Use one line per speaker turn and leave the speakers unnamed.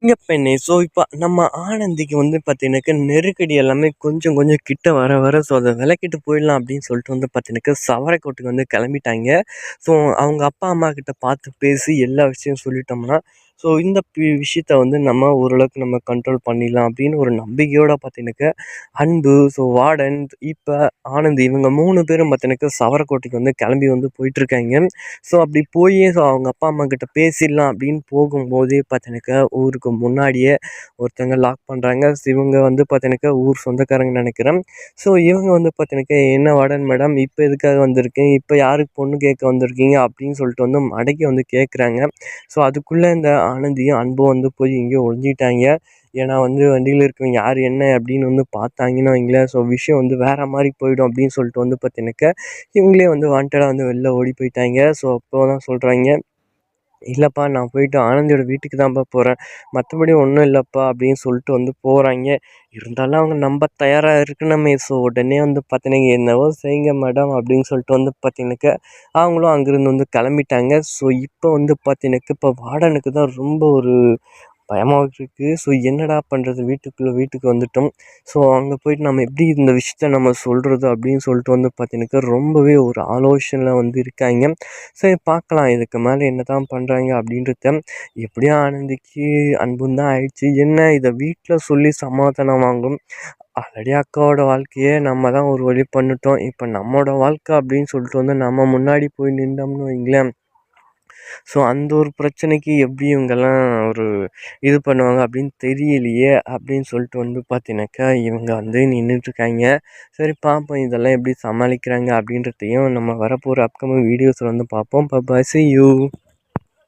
சிங்கப்பெண்ணே. So, இப்ப நம்ம ஆனந்திக்கு வந்து பார்த்தீங்கன்னாக்கா, நெருக்கடி எல்லாமே கொஞ்சம் கொஞ்சம் கிட்ட வர வர ஸோ, அத விலக்கிட்டு போயிடலாம் அப்படின்னு சொல்லிட்டு வந்து பார்த்தீங்கன்னாக்கா, சவரக்கோட்டுக்கு வந்து கிளம்பிட்டாங்க. ஸோ, அவங்க அப்பா, அம்மா கிட்ட பார்த்து பேசி எல்லா விஷயம் சொல்லிட்டோம்னா, ஸோ இந்த விஷயத்த வந்து நம்ம ஓரளவுக்கு நம்ம கண்ட்ரோல் பண்ணிடலாம் அப்படின்னு ஒரு நம்பிக்கையோட பார்த்தீங்கன்னாக்கா, அன்பு, ஸோ வார்டன், இப்ப ஆனந்த் இவங்க 3 பேரும் பார்த்தீங்கன்னாக்கா, சவரக்கோட்டைக்கு வந்து கிளம்பி வந்து போயிட்டுருக்காங்க. ஸோ அப்படி போய் ஸோ அவங்க அப்பா, அம்மா கிட்ட பேசிடலாம் அப்படின்னு போகும்போதே பார்த்தீங்கன்னாக்கா, ஊருக்கு முன்னாடியே ஒருத்தங்க லாக் பண்றாங்க. ஸோ இவங்க வந்து பார்த்தீங்கன்னாக்கா, ஊர் சொந்தக்காரங்கன்னு நெனைக்கிறேன். ஸோ இவங்க வந்து பார்த்தீங்கன்னாக்கா, "என்ன வார்டன் மேடம், இப்ப எதுக்காக வந்திருக்கீங்க? இப்ப யாருக்கு பொண்ணு கேட்க வந்திருக்கீங்க?" அப்படின்னு சொல்லிட்டு வந்து மடக்கி வந்து கேட்குறாங்க. ஸோ அதுக்குள்ள இந்த ஆனந்தியும், அன்பும் வந்து போய் எங்கேயோ ஒளிஞ்சிட்டாங்க. ஏன்னா வந்து வண்டியில இருக்கவங்க யார் என்ன அப்படின்னு வந்து பார்த்தாங்கன்னு வைங்களேன், ஸோ விஷயம் வந்து வேற மாரி போயிடும் அப்படின்னு சொல்லிட்டு வந்து பார்த்தீங்கன்னாக்கா, இவங்களே வந்து வாண்டடா வந்து வெளில ஓடி போயிட்டாங்க. ஸோ அப்போ தான் சொல்றாய்ங்க, "இல்லப்பா நான் போயிட்டு ஆனந்தியோட வீட்டுக்கு தான்ப்பா போறேன். மத்தபடி ஒண்ணும் இல்லப்பா" அப்படின்னு சொல்லிட்டு வந்து போறாய்ங்க. இருந்தாலும் அவங்க நம்ப தயாரா இருக்கணுமே. ஸோ உடனே வந்து பார்த்தீங்கன்னா, "என்னவோ செய்யுங்க மேடம்" அப்படின்னு சொல்லிட்டு வந்து பார்த்தீங்கன்னாக்கா, அவங்களும் அங்கிருந்து வந்து கிளம்பிட்டாங்க. ஸோ இப்போ வந்து பார்த்தீங்கன்னாக்கா, இப்போ வார்டனுக்கு தான் ரொம்ப ஒரு பயமாவும் இருக்கு. ஸோ என்னடா பண்றது? வீட்டுக்கு வந்துட்டோம். ஸோ அங்க போயிட்டு நம்ம எப்படி இந்த விஷயத்த நம்ம சொல்றது? அப்படின்னு சொல்லிட்டு வந்து பார்த்தீங்கன்னாக்கா, ரொம்பவே ஒரு ஆலோசனையில வந்து இருக்காய்ங்க. சரி பார்க்கலாம் இதுக்கு மேல என்னதான் பண்றாங்க அப்படின்றத. எப்படியும் ஆனந்திக்கு அன்பும் தான் ஆயிடுச்சு. என்ன இத வீட்ல சொல்லி சமாதானம் வாங்கணும். ஆல்ரெடி அக்காவோட வாழ்க்கைய நம்ம தான் ஒரு வழி பண்ணிட்டோம். இப்ப நம்மோட வாழ்க்கை அப்படின்னு சொல்லிட்டு வந்து நம்ம முன்னாடி போய் நின்னோம்னு வைங்களேன், ஸோ அந்த ஒரு பிரச்சனைக்கு எப்படி இவங்கெல்லாம் ஒரு இது பண்ணுவாங்க அப்படின்னு தெரியலையே அப்படின்னு சொல்லிட்டு வந்து பார்த்தீங்கன்னாக்கா, இவங்க வந்து நின்னுட்டுருக்காய்ங்க. சரி பார்ப்போம் இதெல்லாம் எப்படி சமாளிக்கிறாங்க அப்படின்றதையும் நம்ம வரப்போற அப்கமிங் வீடியோஸ்ல வந்து பார்ப்போம். பாய், சீ யூ.